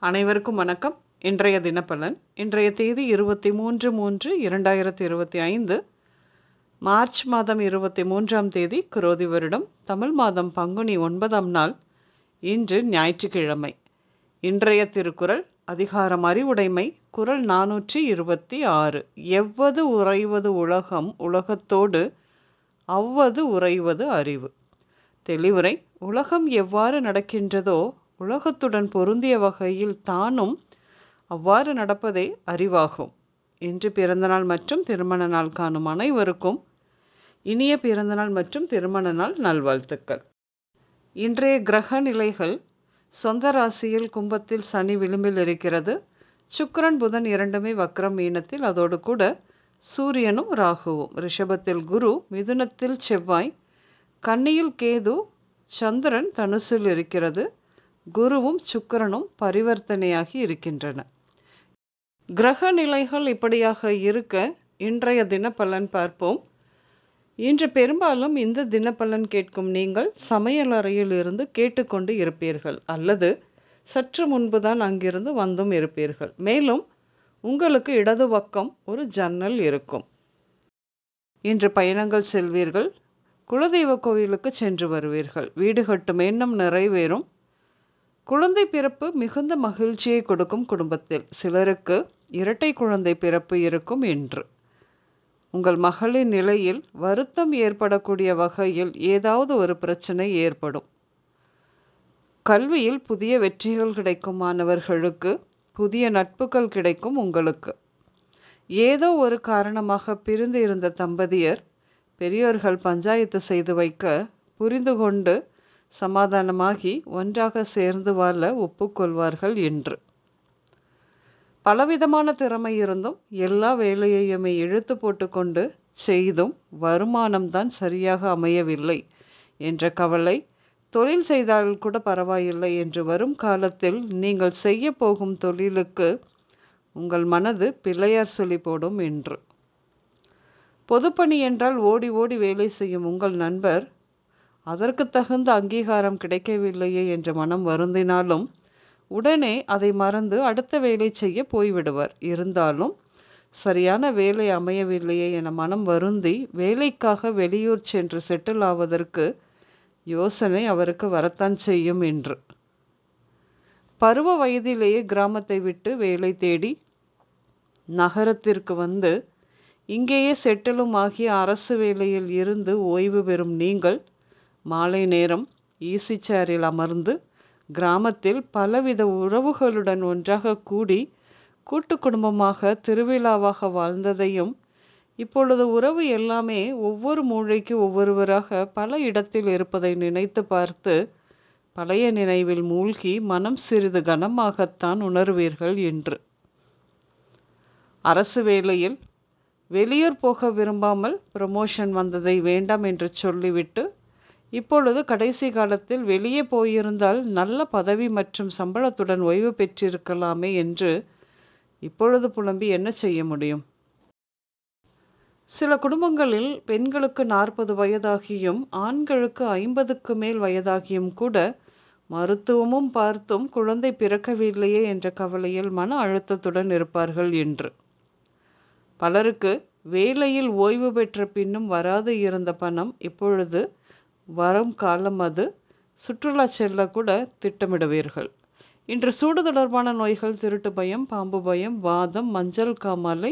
அனைவருக்கும் வணக்கம். இன்றைய தினப்பலன். இன்றைய தேதி 23/3/2025, மார்ச் மாதம் 23ஆம் தேதி, குரோதி வருடம், தமிழ் மாதம் பங்குனி 9ஆம் நாள். இன்று ஞாயிற்றுக்கிழமை. இன்றைய திருக்குறள் அதிகாரம் அறிவுடைமை, குறள் 426. எவ்வது உறைவது உலகம் உலகத்தோடு அவ்வது உறைவது அறிவு. தெளிவுரை: உலகம் எவ்வாறு நடக்கின்றதோ உலகத்துடன் பொருந்திய வகையில் தானும் அவ்வாறு நடப்பதே அறிவாகும். இன்று பிறந்தநாள் மற்றும் திருமண நாள் காணும் அனைவருக்கும் இனிய பிறந்தநாள் மற்றும் திருமண நாள் நல்வாழ்த்துக்கள். இன்றைய கிரக நிலைகள்: சொந்த ராசியில் கும்பத்தில் சனி விளிம்பில் இருக்கிறது. சுக்கிரன் புதன் இரண்டுமே வக்ரம் மீனத்தில், அதோடு கூட சூரியனும் ராகுவும். ரிஷபத்தில் குரு, மிதுனத்தில் செவ்வாய், கன்னியில் கேது, சந்திரன் தனுசில் இருக்கிறது. குருவும் சுக்கிரனும் பரிவர்த்தனையாகி இருக்கின்றன. கிரக நிலைகள் இப்படியாக இருக்க இன்றைய தினப்பலன் பார்ப்போம். இன்று பெரும்பாலும் இந்த தினப்பலன் கேட்கும் நீங்கள் சமையல் அறையில் இருந்து கேட்டுக்கொண்டு இருப்பீர்கள், அல்லது சற்று முன்புதான் அங்கிருந்து வந்தும் இருப்பீர்கள். மேலும் உங்களுக்கு இடது பக்கம் ஒரு ஜன்னல் இருக்கும். இன்று பயணங்கள் செல்வீர்கள். குலதெய்வ கோவிலுக்கு சென்று வருவீர்கள். வீடு கட்டும் எண்ணம் நிறைவேறும். குழந்தை பிறப்பு மிகுந்த மகிழ்ச்சியை கொடுக்கும் குடும்பத்தில். சிலருக்கு இரட்டை குழந்தை பிறப்பு இருக்கும். என்று உங்கள் மகளின் நிலையில் வருத்தம் ஏற்படக்கூடிய வகையில் ஏதாவது ஒரு பிரச்சனை ஏற்படும். கல்வியில் புதிய வெற்றிகள் கிடைக்கும். மாணவர்களுக்கு புதிய நட்புகள் கிடைக்கும். உங்களுக்கு ஏதோ ஒரு காரணமாக பிரிந்து இருந்த தம்பதியர் பெரியோர்கள் பஞ்சாயத்து செய்து வைக்க புரிந்து கொண்டு சமாதானமாகி ஒன்றாக சேர்ந்து வாழ ஒப்புக்கொள்வார்கள். என்று பலவிதமான திறமை இருந்தும் எல்லா வேலையையுமே இழுத்து போட்டுக்கொண்டு செய்தும் வருமானம்தான் சரியாக அமையவில்லை என்ற கவலை, தொழில் செய்தால் கூட பரவாயில்லை என்று வரும் காலத்தில் நீங்கள் செய்ய போகும் தொழிலுக்கு உங்கள் மனது பிள்ளையார் சொல்லி போடும். என்று பொதுப்பணி என்றால் ஓடி ஓடி வேலை செய்யும் உங்கள் நண்பர் அதற்கு தகுந்த அங்கீகாரம் கிடைக்கவில்லையே என்று மனம் வருந்தினாலும் உடனே அதை மறந்து அடுத்த வேலை செய்ய போய்விடுவார். இருந்தாலும் சரியான வேலை அமையவில்லையே என மனம் வருந்தி வேலைக்காக வெளியூர் சென்று செட்டில் ஆவதற்கு யோசனை அவருக்கு வரத்தான் செய்யும். என்று பருவ வயதிலேயே கிராமத்தை விட்டு வேலை தேடி நகரத்திற்கு வந்து இங்கேயே செட்டிலும் ஆகிய அரசு வேலையில் இருந்து ஓய்வு பெறும் நீங்கள் மாலை நேரம் ஈசி சேரில் அமர்ந்து கிராமத்தில் பலவித உறவுகளுடன் ஒன்றாக கூடி கூட்டு குடும்பமாக திருவிழாவாக வாழ்ந்ததையும், இப்பொழுது உறவு எல்லாமே ஒவ்வொரு மூளைக்கு ஒவ்வொருவராக பல இடத்தில் இருப்பதை நினைத்து பார்த்து பழைய நினைவில் மூழ்கி மனம் சிறிது கனமாகத்தான் உணர்வீர்கள். என்று அரசு வேலையில் வெளியூர் போக விரும்பாமல் ப்ரமோஷன் வந்ததை வேண்டாம் என்று சொல்லிவிட்டு இப்பொழுது கடைசி காலத்தில் வெளியே போயிருந்தால் நல்ல பதவி மற்றும் சம்பளத்துடன் ஓய்வு பெற்றிருக்கலாமே என்று இப்பொழுது புலம்பி என்ன செய்ய முடியும்? சில குடும்பங்களில் பெண்களுக்கு 40 வயதாகியும் ஆண்களுக்கு 50க்கு மேல் வயதாகியும் கூட மருத்துவமும் பார்த்தும் குழந்தை பிறக்கவில்லையே என்ற கவலையில் மன அழுத்தத்துடன் இருப்பார்கள். என்று பலருக்கு வேலையில் ஓய்வு பெற்ற பின்னும் வராது இருந்த பணம் இப்பொழுது வரும் காலம், அது சுற்றுலா செல்ல கூட திட்டமிடுவீர்கள். இன்று சூடு தொடர்பான நோய்கள், திருட்டு பயம், பாம்பு பயம், வாதம், மஞ்சள் காமாலை,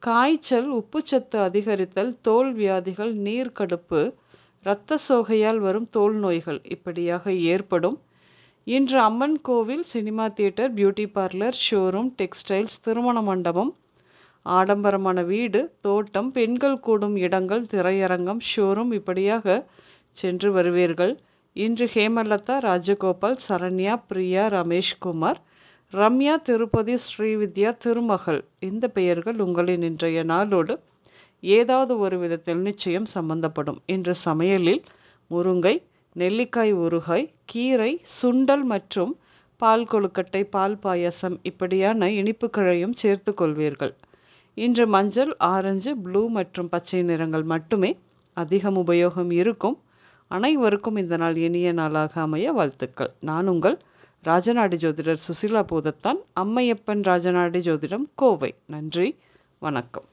காய்ச்சல், உப்புச்சத்து அதிகரித்தல், தோல் வியாதிகள், நீர்க்கடுப்பு, இரத்த சோகையால் வரும் தோல் நோய்கள் இப்படியாக ஏற்படும். இன்று அம்மன் கோவில், cinema theatre, beauty parlour, showroom, textiles, திருமண மண்டபம், ஆடம்பரமான வீடு, தோட்டம், பெண்கள் கூடும் இடங்கள், திரையரங்கம், ஷோரூம் இப்படியாக சென்று வருவீர்கள். இன்று ஹேமலதா, ராஜகோபால், சரண்யா, பிரியா, ரமேஷ்குமார், ரம்யா, திருப்பதி, ஸ்ரீவித்யா, திருமகள் இந்த பெயர்கள் உங்களின் இன்றைய நாளோடு ஏதாவது ஒரு விதத்தில் நிச்சயம் சம்பந்தப்படும். இன்று சமையலில் முருங்கை, நெல்லிக்காய் ஊறுகாய், கீரை, சுண்டல் மற்றும் பால் கொழுக்கட்டை, பால் பாயசம் இப்படியான இனிப்புகளையும் சேர்த்து கொள்வீர்கள். இன்று மஞ்சள், ஆரஞ்சு, ப்ளூ மற்றும் பச்சை நிறங்கள் மட்டுமே அதிகம் உபயோகம் இருக்கும். அனைவருக்கும் இந்த நாள் இனிய நாளாக அமைய வாழ்த்துக்கள். நான் உங்கள் ராஜநாடி ஜோதிடர் சுசிலா பூதத்தான், அம்மையப்பன் ராஜநாடி ஜோதிடம், கோவை. நன்றி, வணக்கம்.